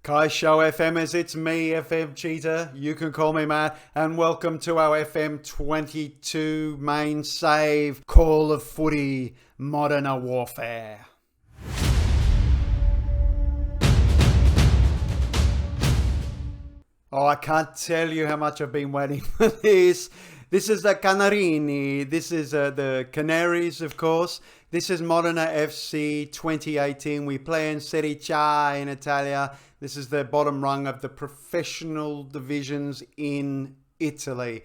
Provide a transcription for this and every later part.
Calcio FMers, it's me, FM Cheetah. You can call me Matt, and welcome to our FM22 main save Call of Footy Modena Warfare. Oh, I can't tell you how much I've been waiting for this. This is the Canarini. This is the Canaries, of course. This is Modena FC 2018. We play in Serie C in Italia. This is the bottom rung of the professional divisions in Italy.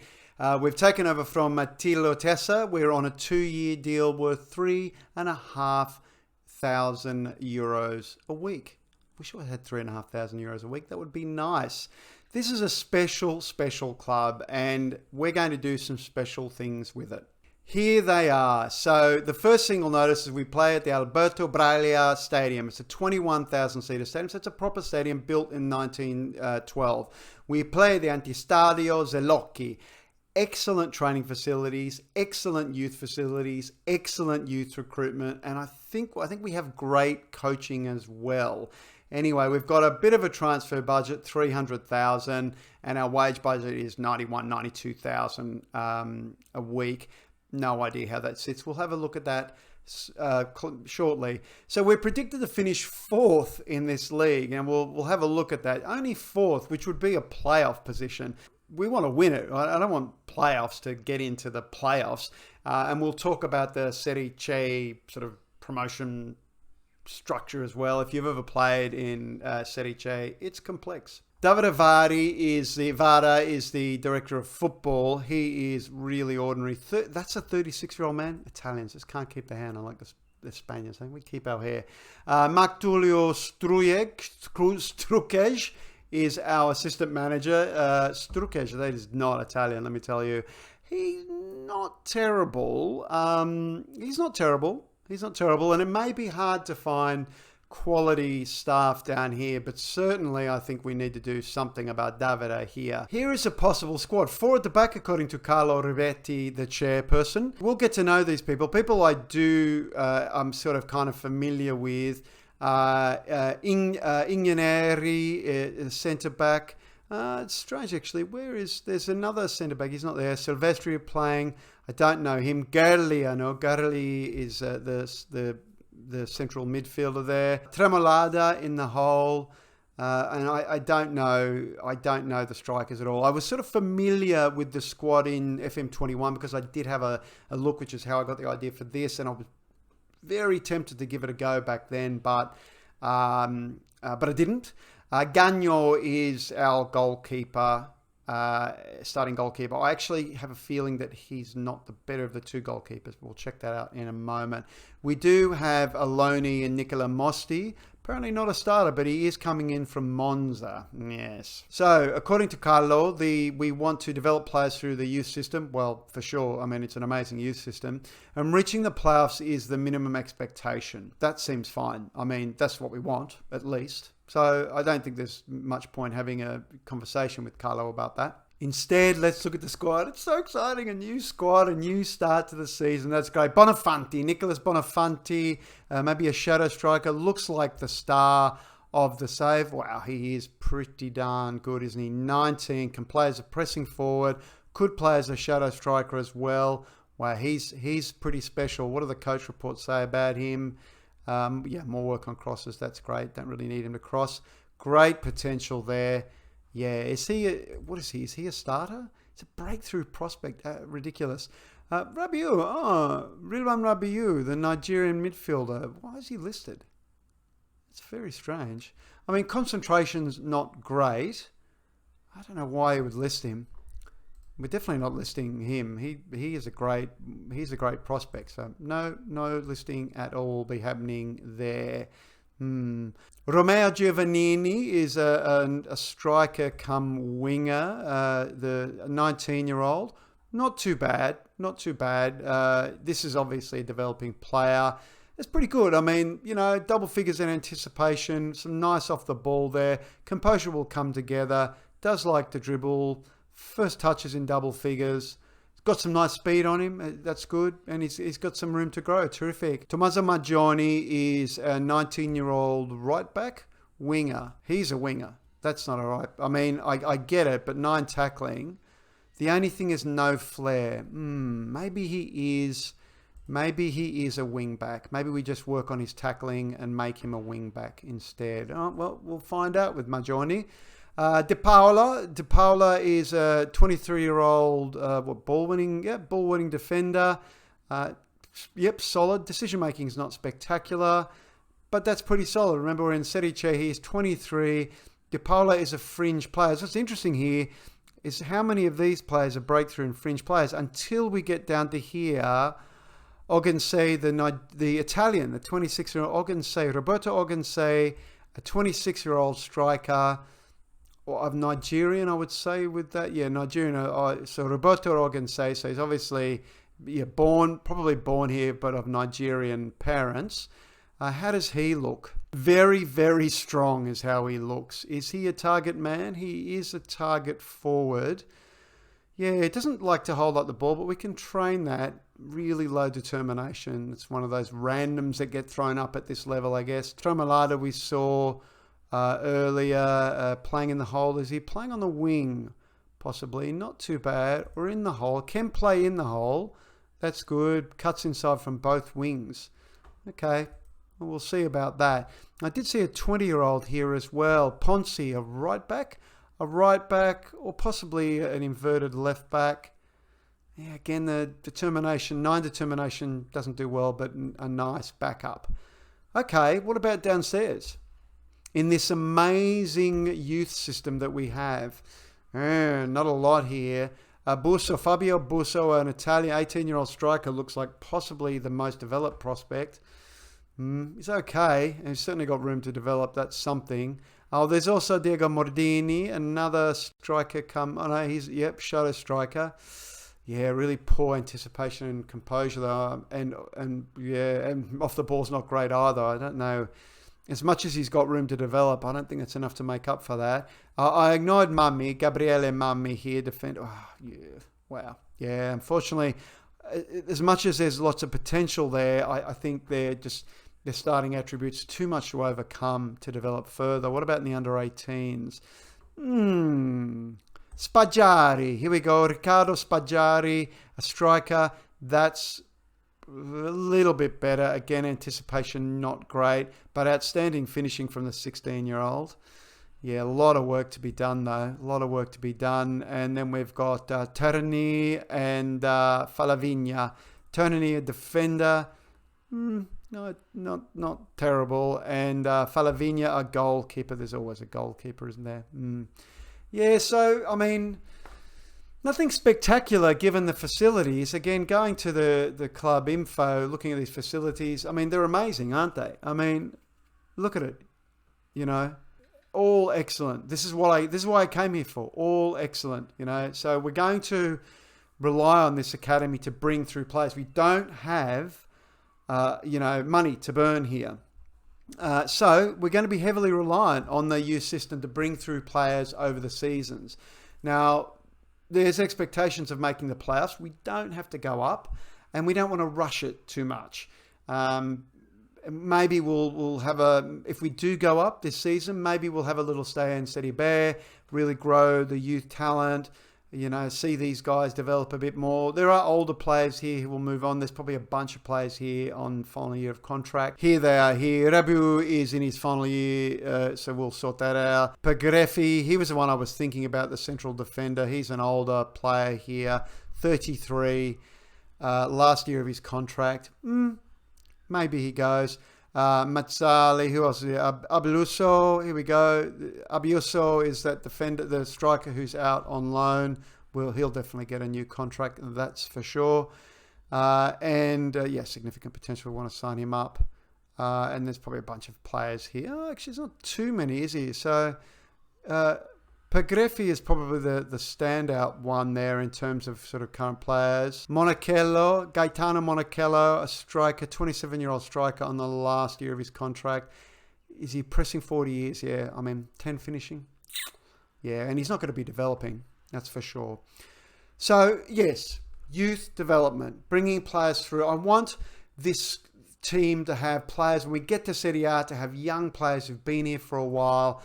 We've taken over from Attilo Tessa. We're on a 2-year deal worth €3,500 a week. Wish I had €3,500 a week. That would be nice. This is a special club, and we're going to do some special things with it. Here they are. So the first thing you'll notice is we play at the Alberto Braglia Stadium. It's a 21,000 seater stadium. So it's a proper stadium built in 1912. We play at the Antistadio Zelocchi. Excellent training facilities, excellent youth facilities, excellent youth recruitment, and I think we have great coaching as well. Anyway, we've got a bit of a transfer budget, 300,000, and our wage budget is 92,000 a week. No idea how that sits. We'll have a look at that shortly. So we're predicted to finish 4th in this league, and we'll have a look at that. Only 4th, which would be a playoff position. We want to win it. I don't want playoffs to get into the playoffs. And we'll talk about the Serie C sort of promotion structure as well. If you've ever played in Serie C, it's complex. Davide Vara is the director of football. He is really ordinary. That's a 36-year-old man. Italians just can't keep their hand on like the Spaniards. We keep our hair. Mark Tullio Strucej is our assistant manager. Strucej, that is not Italian, let me tell you. He's not terrible. He's not terrible, and it may be hard to find quality staff down here, but certainly I think we need to do something about Davide here. Here is a possible squad. 4 at the back, according to Carlo Rivetti, the chairperson. We'll get to know these people. People I'm sort of kind of familiar with. Ignaneri, centre back. It's strange actually. There's another centre back. He's not there. Silvestri playing. I don't know him. Gerli, I know. Gerli is the central midfielder there. Tremolada in the hole. And I don't know the strikers at all. I was sort of familiar with the squad in FM21 because I did have a look, which is how I got the idea for this, and I was very tempted to give it a go back then, but I didn't. Gagno is our goalkeeper, starting goalkeeper. I actually have a feeling that he's not the better of the 2 goalkeepers. We'll check that out in a moment. We do have Aloni and Nicola Mosti. Apparently not a starter, but he is coming in from Monza. Yes. So, according to Carlo, we want to develop players through the youth system. Well, for sure. I mean, it's an amazing youth system. And reaching the playoffs is the minimum expectation. That seems fine. I mean, that's what we want, at least. So, I don't think there's much point having a conversation with Carlo about that. Instead, let's look at the squad. It's so exciting. A new squad, a new start to the season. That's great. Bonafanti, Nicholas Bonafanti, maybe a shadow striker. Looks like the star of the save. Wow, he is pretty darn good, isn't he? 19, can play as a pressing forward. Could play as a shadow striker as well. Wow, he's pretty special. What do the coach reports say about him? More work on crosses. That's great. Don't really need him to cross. Great potential there. Yeah, what is he? Is he a starter? It's a breakthrough prospect. Ridiculous. Rilwan Rabiu, the Nigerian midfielder. Why is he listed? It's very strange. I mean, concentration's not great. I don't know why he would list him. We're definitely not listing him. He's a great prospect. So no listing at all will be happening there. Romeo Giovannini is a striker come winger, the 19-year-old. Not too bad. This is obviously a developing player. It's pretty good. I mean, double figures in anticipation, some nice off the ball there. Composure will come together. Does like to dribble. First touches in double figures. Got some nice speed on him. That's good. And he's got some room to grow. Terrific. Tommaso Maggioni is a 19-year-old right back. winger. He's a winger. That's not all right. I mean, I get it, but 9 tackling. The only thing is no flair. Maybe he is a wing back. Maybe we just work on his tackling and make him a wing back instead. Oh, well, we'll find out with Majoni. De Paula is a 23-year-old ball winning defender. Solid. Decision making is not spectacular, but that's pretty solid. Remember, we're in Serie C. He's 23. De Paula is a fringe player. So what's interesting here is how many of these players are breakthrough and fringe players until we get down to here. Ogunse, the Italian, the 26-year-old Ogunse, Roberto Ogunse, a 26-year-old striker of Nigerian, I would say with that. Yeah, Nigerian. So Roberto Ogunse, so he's obviously probably born here, but of Nigerian parents. How does he look? Very, very strong is how he looks. Is he a target man? He is a target forward. Yeah, he doesn't like to hold up the ball, but we can train that. Really low determination. It's one of those randoms that get thrown up at this level, I guess. Tromelada we saw earlier playing in the hole. Is he playing on the wing? Possibly. Not too bad. Or in the hole. Can play in the hole. That's good. Cuts inside from both wings. Okay. Well, we'll see about that. I did see a 20-year-old here as well. Ponce, a right back, or possibly an inverted left back. Yeah, again, the determination, 9 determination doesn't do well, but a nice backup. Okay, what about downstairs? In this amazing youth system that we have, not a lot here. Fabio Busso, an Italian 18-year-old striker, looks like possibly the most developed prospect. He's okay, and he's certainly got room to develop. That's something. Oh, there's also Diego Mordini, another striker he's shadow striker. Yeah, really poor anticipation and composure though, and off the ball's not great either. I don't know. As much as he's got room to develop, I don't think it's enough to make up for that. I ignored Gabriele Mammi here, defender. Oh, yeah, wow. Yeah, unfortunately, as much as there's lots of potential there, I think their starting attributes too much to overcome to develop further. What about in the under-18s? Spaggiari. Here we go. Riccardo Spaggiari, a striker. That's a little bit better. Again, anticipation not great, but outstanding finishing from the 16-year-old. Yeah, a lot of work to be done, though. A lot of work to be done. And then we've got Terni and Falavigna. Terni, a defender. No, not terrible. And Falavigna, a goalkeeper. There's always a goalkeeper, isn't there? Yeah, so, I mean, nothing spectacular given the facilities. Again, going to the club info, looking at these facilities, I mean, they're amazing, aren't they? I mean, look at it, all excellent. This is what I came here for. All excellent, So we're going to rely on this academy to bring through players. We don't have, money to burn here. So we're going to be heavily reliant on the youth system to bring through players over the seasons. Now, there's expectations of making the playoffs. We don't have to go up, and we don't want to rush it too much. Maybe we'll have if we do go up this season, maybe we'll have a little stay in Serie B, really grow the youth talent, see these guys develop a bit more. There are older players here who will move on. There's probably a bunch of players here on final year of contract. Here they are here. Rabiu is in his final year, so we'll sort that out. Pagrefi, he was the one I was thinking about, the central defender. He's an older player here, 33, last year of his contract. Maybe he goes. Mazzali, who else is here? Abiuso, here we go. Abiuso is that defender, the striker who's out on loan. He'll definitely get a new contract, that's for sure. Significant potential. We want to sign him up. And there's probably a bunch of players here. Oh, actually, there's not too many, is he? So, Pagrefi is probably the standout one there in terms of sort of current players. Gaetano Monachello, a striker, 27-year-old striker on the last year of his contract. Is he pressing 40 years? Yeah, 10 finishing. Yeah, and he's not going to be developing, that's for sure. So, yes, youth development, bringing players through. I want this team to have players, when we get to Serie A, to have young players who've been here for a while.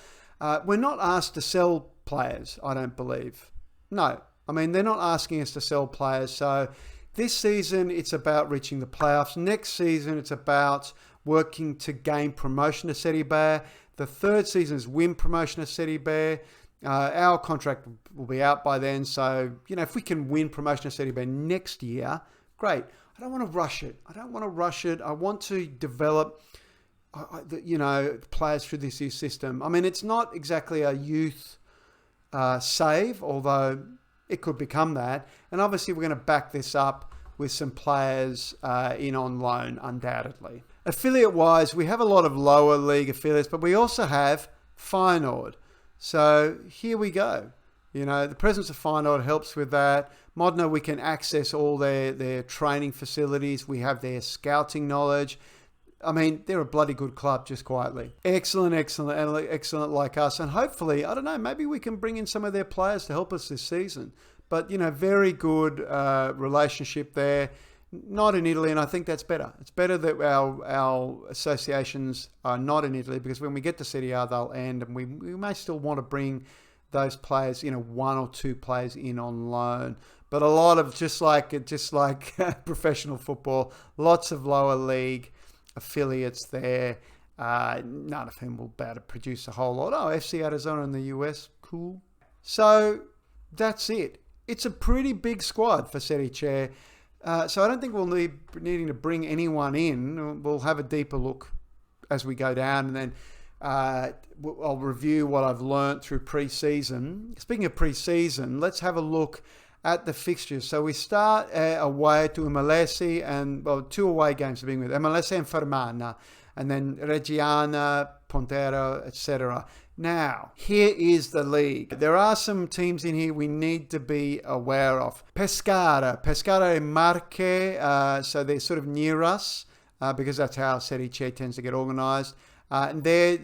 We're not asked to sell players, I don't believe. No, I mean, they're not asking us to sell players. So this season, it's about reaching the playoffs. Next season, it's about working to gain promotion to Serie B. The third season is win promotion to Serie B. Our contract will be out by then. So, if we can win promotion to Serie B next year, great. I don't want to rush it. I want to develop, players through this youth system. I mean, it's not exactly a youth save, although it could become that. And obviously, we're going to back this up with some players in on loan, undoubtedly. Affiliate-wise, we have a lot of lower league affiliates, but we also have Feyenoord. So here we go. The presence of Feyenoord helps with that. Modena, we can access all their training facilities. We have their scouting knowledge. I mean, they're a bloody good club, just quietly. Excellent like us. And hopefully, I don't know, maybe we can bring in some of their players to help us this season. But, very good relationship there. Not in Italy, and I think that's better. It's better that our associations are not in Italy, because when we get to Serie A, they'll end, and we may still want to bring those players, one or two players in on loan. But a lot of, just like professional football, lots of lower league affiliates there, none of whom will be able to produce a whole lot. Oh, FC Arizona in the US, cool. So that's it. It's a pretty big squad for Serie C. So I don't think we'll needing to bring anyone in. We'll have a deeper look as we go down, and then I'll review what I've learnt through pre-season. Speaking of pre-season, let's have a look at the fixtures. So we start away to Imelese, and two away games to begin with, Imelese and Fermana, and then Reggiana, Pontero, etc. Now, here is the league. There are some teams in here we need to be aware of. Pescara and Marche, so they're sort of near us, because that's how Serie C tends to get organised. And they're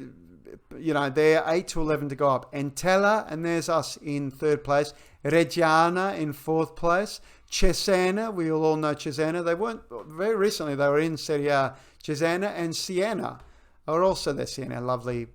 8 to 11 to go up. Entella, and there's us in third place. Reggiana in fourth place. Cesena, we all know Cesena. They weren't, very recently they were in Serie A. Cesena and Siena are also there. Siena, lovely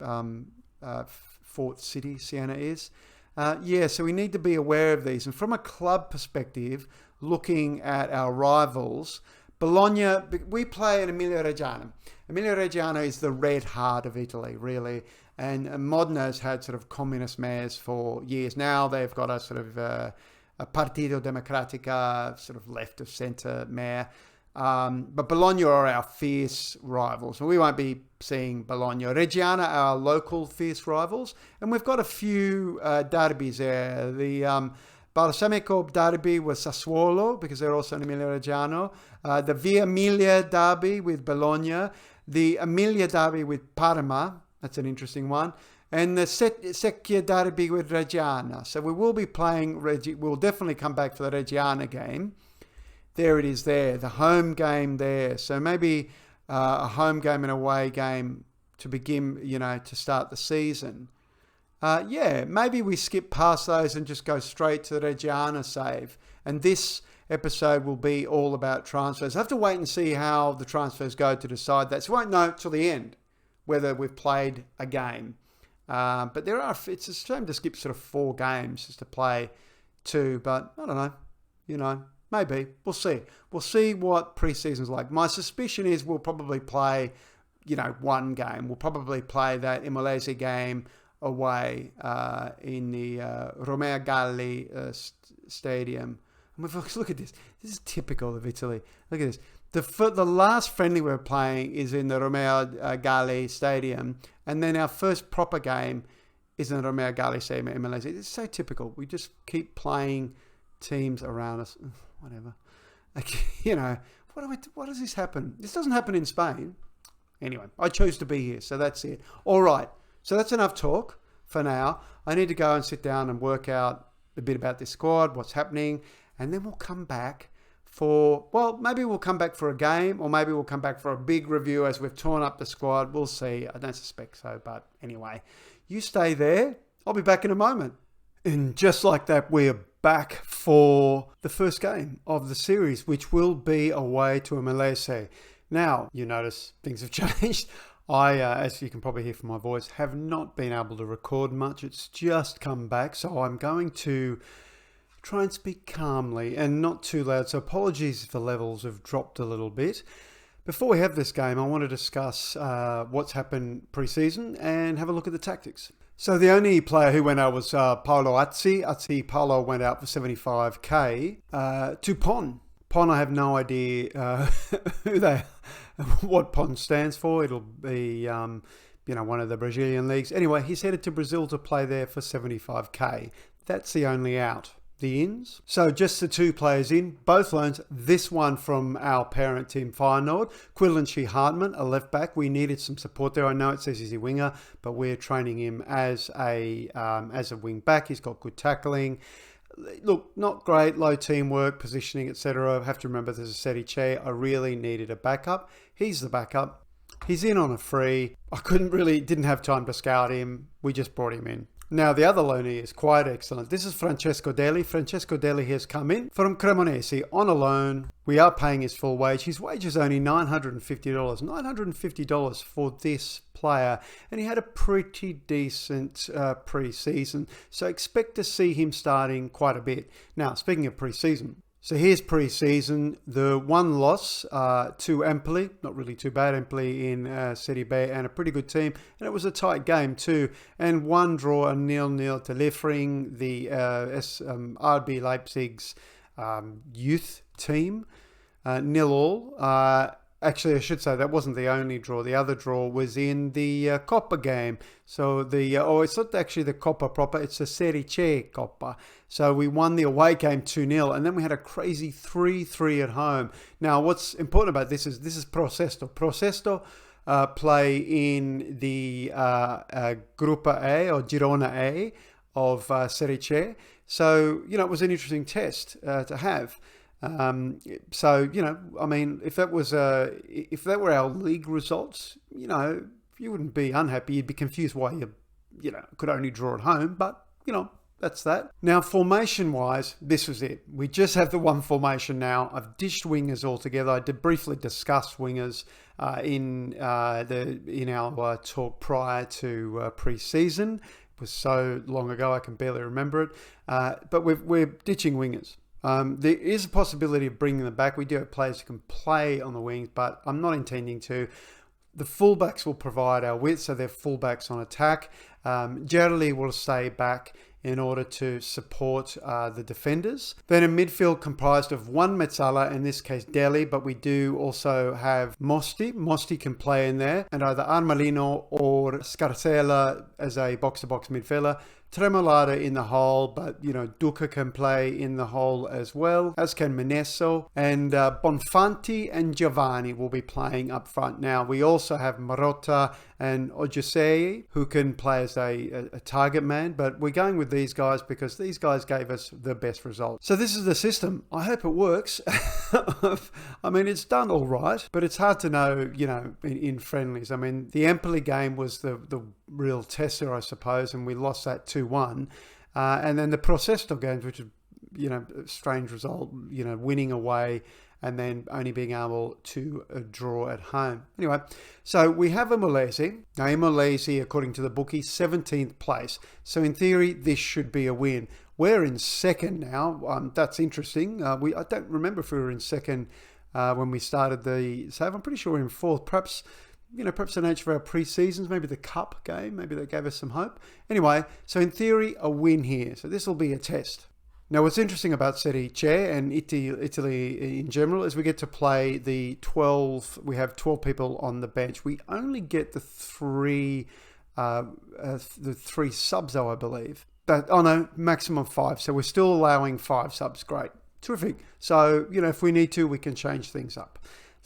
fourth city Siena is. So we need to be aware of these. And from a club perspective, looking at our rivals, Bologna, we play in Emilia-Reggiana. Emilia-Reggiana is the red heart of Italy, really. And Modena has had sort of communist mayors for years now. They've got a sort of a Partito Democratica, sort of left of centre mayor. But Bologna are our fierce rivals, and we won't be seeing Bologna. Reggiana are our local fierce rivals, and we've got a few derbies there. The Balsamico derby with Sassuolo, because they're also in Emilia-Reggiano. The Via Emilia derby with Bologna. The Emilia derby with Parma, that's an interesting one. And the Secchia derby with Reggiana. So we will be playing, we'll definitely come back for the Reggiana game. There it is there, the home game there. So maybe a home game and away game to begin, to start the season. Maybe we skip past those and just go straight to the Reggiana save. And this episode will be all about transfers. I have to wait and see how the transfers go to decide that. So we won't know till the end whether we've played a game. But it's a shame to skip sort of 4 games just to play 2. But I don't know, maybe. We'll see. We'll see what pre-season's like. My suspicion is we'll probably play, 1 game. We'll probably play that Imelese game away in the Romeo Galli stadium. And look at this. This is typical of Italy. Look at this. The last friendly we're playing is in the Romeo Galli stadium, and then our first proper game is in the Romeo Galli stadium at Imelese. It's so typical. We just keep playing teams around us. Whatever. What does this happen? This doesn't happen in Spain. Anyway, I chose to be here, so that's it. All right. So that's enough talk for now. I need to go and sit down and work out a bit about this squad, what's happening, and then we'll come back maybe we'll come back for a game, or maybe we'll come back for a big review as we've torn up the squad. We'll see. I don't suspect so, but anyway, you stay there. I'll be back in a moment. And just like that, we're back for the first game of the series, which will be away to Imelese. Now, you notice things have changed. I, as you can probably hear from my voice, have not been able to record much. It's just come back, so I'm going to try and speak calmly and not too loud. So apologies if the levels have dropped a little bit. Before we have this game, I want to discuss what's happened pre-season and have a look at the tactics. So the only player who went out was Paolo Azzi. Paolo went out for 75k to Pon. Pon, I have no idea what Pon stands for. It'll be one of the Brazilian leagues. Anyway, he's headed to Brazil to play there for 75k. That's the only out. The ins. So just the two players in, both loans. This one from our parent team, Feyenoord. Quillenshi Hartman, a left back. We needed some support there. I know it says he's a winger, but we're training him as a wing back. He's got good tackling. Look, not great, low teamwork, positioning, etc. I have to remember there's a Serie C. I really needed a backup. He's the backup. He's in on a free. I didn't have time to scout him. We just brought him in. Now, the other loanee is quite excellent. This is Francesco Deli. Francesco Deli has come in from Cremonese on a loan. We are paying his full wage. His wage is only $950. $950 for this player. And he had a pretty decent pre-season. So expect to see him starting quite a bit. Now, speaking of pre-season. So here's pre-season, the one loss to Empoli, not really too bad, Empoli in Serie B, and a pretty good team, and it was a tight game too, and one draw, a 0-0 to Liefering, the RB Leipzig's youth team, 0-0. Actually, I should say that wasn't the only draw. The other draw was in the Coppa game. So it's not actually the Coppa proper, it's the Serie C Coppa. So we won the away game 2-0, and then we had a crazy 3-3 at home. Now, what's important about this is Preseason. Preseason play in the Gruppa A or Girone A of Serie C. So, it was an interesting test to have. If that were our league results, you wouldn't be unhappy. You'd be confused why you could only draw at home, but, that's that. Now, formation-wise, this was it. We just have the one formation now. I've dished wingers altogether. I did briefly discuss wingers in our talk prior to pre-season. It was so long ago, I can barely remember it. But we're ditching wingers. There is a possibility of bringing them back. We do have players who can play on the wings, but I'm not intending to. The fullbacks will provide our width, so they're fullbacks on attack. Gerli will stay back in order to support the defenders. Then a midfield comprised of one Mezzala, in this case Deli, but we do also have Mosti. Mosti can play in there, and either Armalino or Scarsella as a box-to-box midfielder. Tremolada in the hole, but Duca can play in the hole as well, as can Menesso, and Bonfanti and Giovanni will be playing up front. Now we also have Marotta and Ojusei who can play as a target man, but we're going with these guys because these guys gave us the best results. So this is the system. I hope it works. I mean, it's done all right, but it's hard to know, in friendlies. I mean, the Empoli game was the real tester, I suppose, and we lost that 2-1. And then the Preseason games, which is, a strange result, winning away and then only being able to draw at home. Anyway, so we have Imolese. Now, Imolese, according to the bookie, 17th place. So in theory, this should be a win. We're in second now. That's interesting. I don't remember if we were in second when we started the save. I'm pretty sure we're in fourth. Perhaps the nature of our pre-seasons, maybe the cup game, maybe that gave us some hope. Anyway, so in theory, a win here. So this will be a test. Now, what's interesting about Serie C and Italy in general is we get to play we have 12 people on the bench. We only get the three subs, though, I believe. Maximum 5. So we're still allowing 5 subs. Great. Terrific. So, if we need to, we can change things up.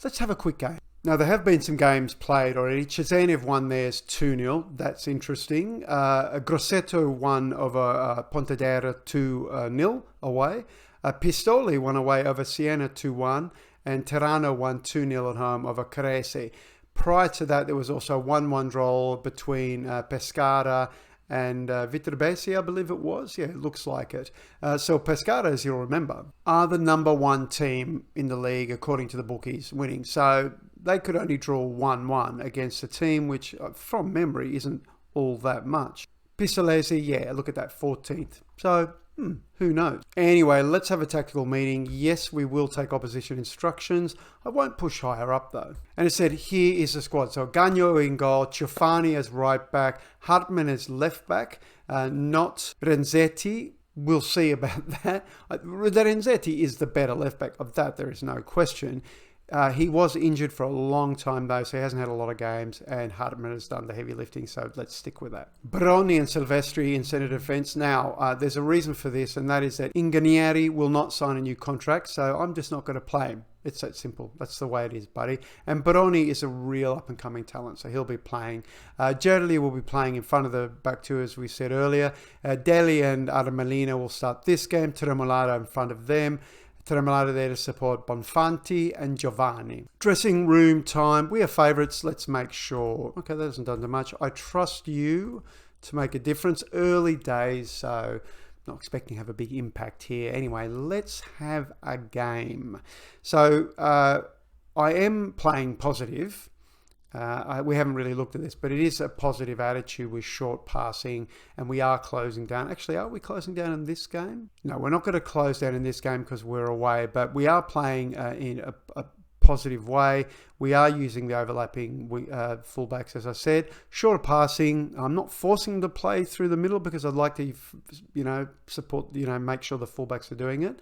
Let's have a quick game. Now, there have been some games played already. Cesena have won theirs 2-0. That's interesting. Grosseto won over Pontedera 2-0 away. Pistoia won away over Siena 2-1. And Tirana won 2-0 at home over Carese. Prior to that, there was also a 1-1 draw between Pescara and Viterbese, I believe it was. Yeah, it looks like it. So Pescara, as you'll remember, are the number 1 team in the league according to the bookies winning. So they could only draw 1-1 against a team which, from memory, isn't all that much. Pistoiese, yeah, look at that, 14th. So, who knows? Anyway, let's have a tactical meeting. Yes, we will take opposition instructions. I won't push higher up, though. And it said, here is the squad. So, Gagno in goal, Ciofani as right back, Hartmann as left back, not Renzetti. We'll see about that. Renzetti is the better left back. Of that, there is no question. He was injured for a long time, though, so he hasn't had a lot of games, and Hartmann has done the heavy lifting, so let's stick with that. Baroni and Silvestri in centre defence. Now, there's a reason for this, and that is that Inganieri will not sign a new contract, so I'm just not going to play him. It's that simple. That's the way it is, buddy. And Baroni is a real up-and-coming talent, so he'll be playing. Gerli will be playing in front of the back two, as we said earlier. Deli and Armelino will start this game. Tremolada in front of them. Tremolada there to support Bonfanti and Giovanni. Dressing room time. We are favourites. Let's make sure. Okay, that hasn't done too much. I trust you to make a difference. Early days, so not expecting to have a big impact here. Anyway, let's have a game. So I am playing positive. We haven't really looked at this, but it is a positive attitude with short passing, and we are closing down. Actually, are we closing down in this game? No, we're not going to close down in this game because we're away, but we are playing in a positive way. We are using the overlapping fullbacks, as I said. Shorter passing. I'm not forcing them to play through the middle because I'd like to, support, make sure the fullbacks are doing it.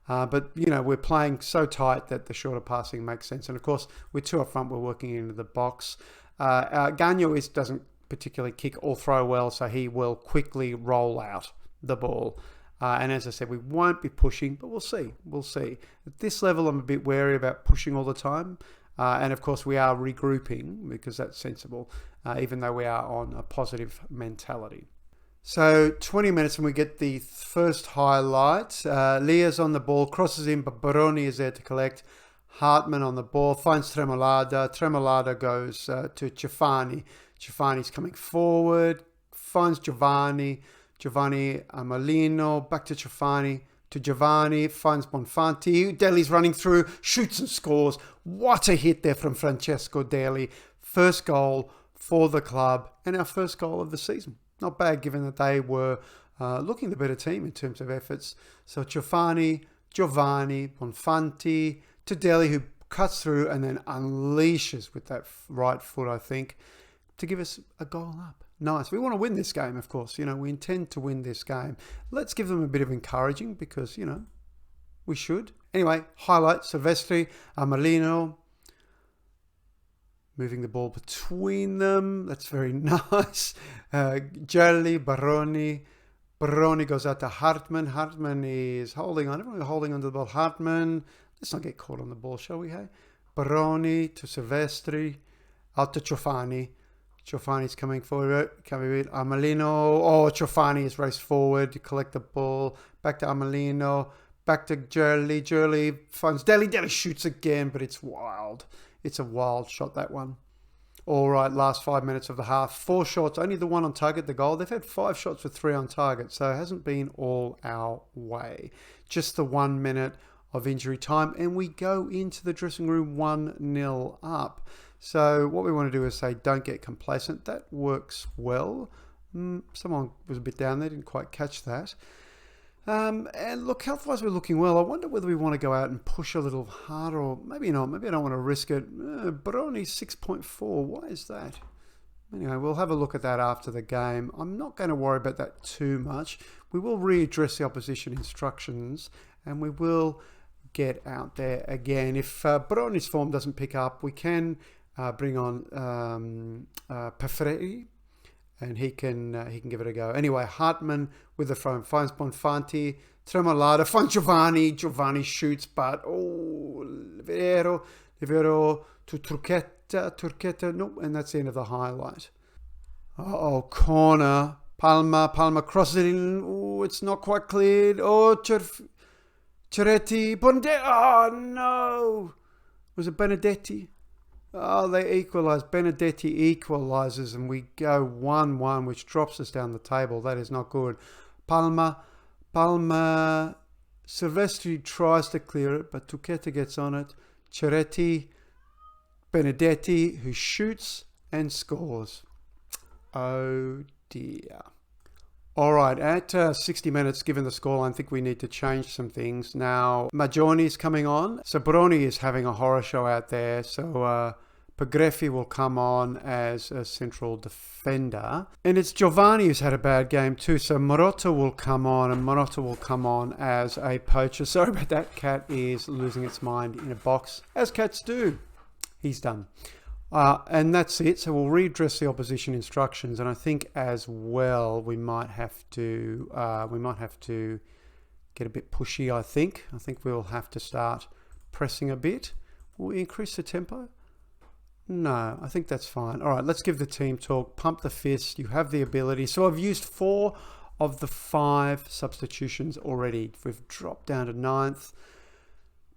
But, we're playing so tight that the shorter passing makes sense. And, of course, with 2 up front, we're working into the box. Gagno doesn't particularly kick or throw well, so he will quickly roll out the ball. And as I said, we won't be pushing, but we'll see. We'll see. At this level, I'm a bit wary about pushing all the time. And, of course, we are regrouping because that's sensible, even though we are on a positive mentality. So 20 minutes and we get the first highlight. Lea's on the ball, crosses in, but Baroni is there to collect. Hartmann on the ball, finds Tremolada. Tremolada goes to Ciofani. Ciofani's coming forward, finds Giovanni. Giovanni Amalino, back to Ciofani. To Giovanni, finds Bonfanti. Deli's running through, shoots and scores. What a hit there from Francesco Deli. First goal for the club and our first goal of the season. Not bad, given that they were looking the better team in terms of efforts. So Ciofani, Giovanni, Bonfanti, to Deli, who cuts through and then unleashes with that right foot, I think, to give us a goal up. Nice. We want to win this game, of course. We intend to win this game. Let's give them a bit of encouraging because, we should. Anyway, highlight, Silvestri, Amalino, moving the ball between them. That's very nice. Gelli, Baroni. Baroni goes out to Hartmann. Hartmann is holding on. Everyone holding onto the ball. Hartmann. Let's not get caught on the ball, shall we, hey? Baroni to Silvestri. Out to Ciofani. Ciofani's coming forward. Amalino. Oh, Ciofani is raced forward to collect the ball. Back to Amalino. Back to Gerli. Gerli finds Deli. Deli shoots again, but it's wild. It's a wild shot, that one. All right, last 5 minutes of the half. 4 shots, only the one on target, the goal. They've had 5 shots with 3 on target, so it hasn't been all our way. Just the 1 minute of injury time, and we go into the dressing room 1-0 up. So what we want to do is say, don't get complacent. That works well. Someone was a bit down there, didn't quite catch that. And look, health-wise, we're looking well. I wonder whether we want to go out and push a little harder, or maybe not. Maybe I don't want to risk it. But only 6.4. Why is that? Anyway, we'll have a look at that after the game. I'm not going to worry about that too much. We will readdress the opposition instructions, and we will get out there again. If Baroni's form doesn't pick up, we can bring on Perfetti, and he can give it a go. Anyway, Hartmann with the throw finds Bonfanti. Tremolada finds Giovanni. Giovanni shoots, but Livero to Turchetta. Nope, and that's the end of the highlight. Corner. Palma crosses it in. Oh, it's not quite cleared. Ceretti. Benedetti. Oh, no. Was it Benedetti? Oh, they equalise. Benedetti equalises and we go 1-1, which drops us down the table. That is not good. Palma, Silvestri tries to clear it, but Tucheta gets on it. Ceretti, Benedetti, who shoots and scores. Oh dear. All right, at 60 minutes, given the scoreline, I think we need to change some things. Now, Maggioni's coming on. So Baroni is having a horror show out there. So Pagreffi will come on as a central defender. And it's Giovanni who's had a bad game too. So Marotta will come on, and Marotta will come on as a poacher. Sorry about that. Cat is losing its mind in a box, as cats do. He's done. And that's it. So we'll readdress the opposition instructions, and I think as well we might have to get a bit pushy. I think we'll have to start pressing a bit. Will we increase the tempo? No, I think that's fine. All right, let's give the team talk. Pump the fist. You have the ability. So I've used 4 of the 5 substitutions already. We've dropped down to 9th.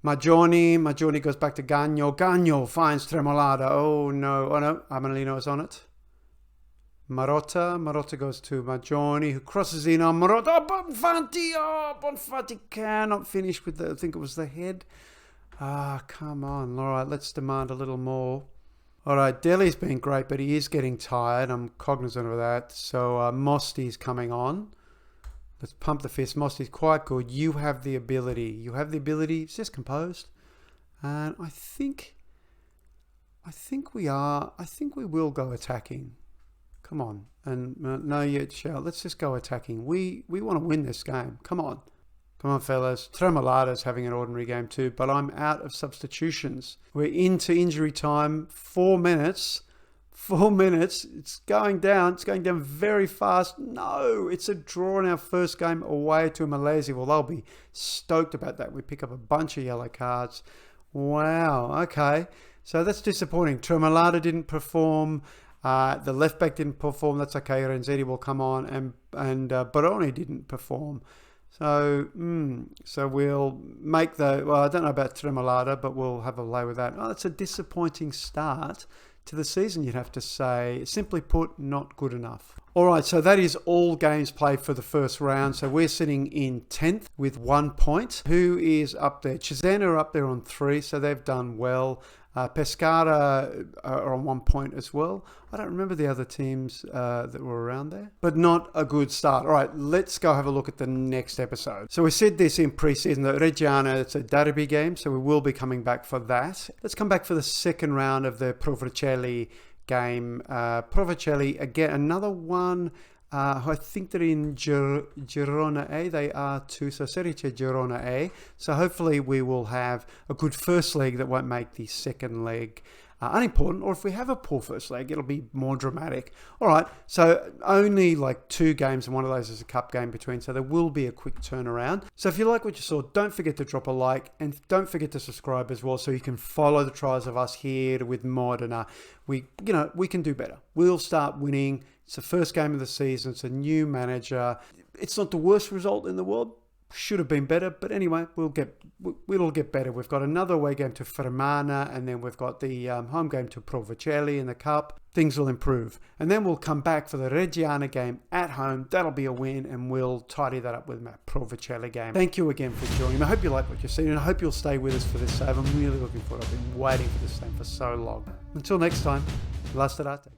Maggioni goes back to Gagno finds Tremolada. Oh no, Amelino is on it. Marotta goes to Maggioni, who crosses in on Marotta. Bonfanti cannot finish with I think it was the head. Come on. All right, let's demand a little more. All right, Deli's been great, but he is getting tired. I'm cognizant of that. So Mosti's coming on. Let's pump the fist. Mosti's quite good. You have the ability. It's just composed. And I think we will go attacking. Come on. And no yet shall. Let's just go attacking. We want to win this game. Come on. Come on, fellas. Tremolada's having an ordinary game too, but I'm out of substitutions. We're into injury time. 4 minutes. 4 minutes. It's going down. It's going down very fast. No, it's a draw in our first game away to Malaysia. Well, they'll be stoked about that. We pick up a bunch of yellow cards. Wow. Okay. So that's disappointing. Tremolada didn't perform. The left back didn't perform. That's okay. Renzetti will come on, and Baroni didn't perform. So we'll make I don't know about Tremolada, but we'll have a lay with that. Oh, that's a disappointing start to the season, you'd have to say. Simply put, not good enough. All right, so that is all games played for the first round. So we're sitting in 10th with 1 point. Who is up there? Cesena are up there on 3, so they've done well. Pescara are on 1 point as well. I don't remember the other teams that were around there, but not a good start. All right, let's go have a look at the next episode. So we said this in pre-season, that Reggiana, it's a derby game, so we will be coming back for that. Let's come back for the second round of the Provercelli game. Provercelli, again, another one. I think they're in Girone A. They are too. So Serie C Girone A. So hopefully we will have a good first leg that won't make the second leg unimportant. Or if we have a poor first leg, it'll be more dramatic. All right. So only like 2 games, and one of those is a cup game between. So there will be a quick turnaround. So if you like what you saw, don't forget to drop a like, and don't forget to subscribe as well, so you can follow the trials of us here with Modena. We can do better. We'll start winning. It's the first game of the season. It's a new manager. It's not the worst result in the world. Should have been better, but anyway, we'll get better. We've got another away game to Fermana, and then we've got the home game to Provercelli in the cup. Things will improve, and then we'll come back for the Reggiana game at home. That'll be a win, and we'll tidy that up with that Provercelli game. Thank you again for joining. I hope you like what you've seen, and I hope you'll stay with us for this save. I'm really looking forward. I've been waiting for this thing for so long. Until next time, la serata.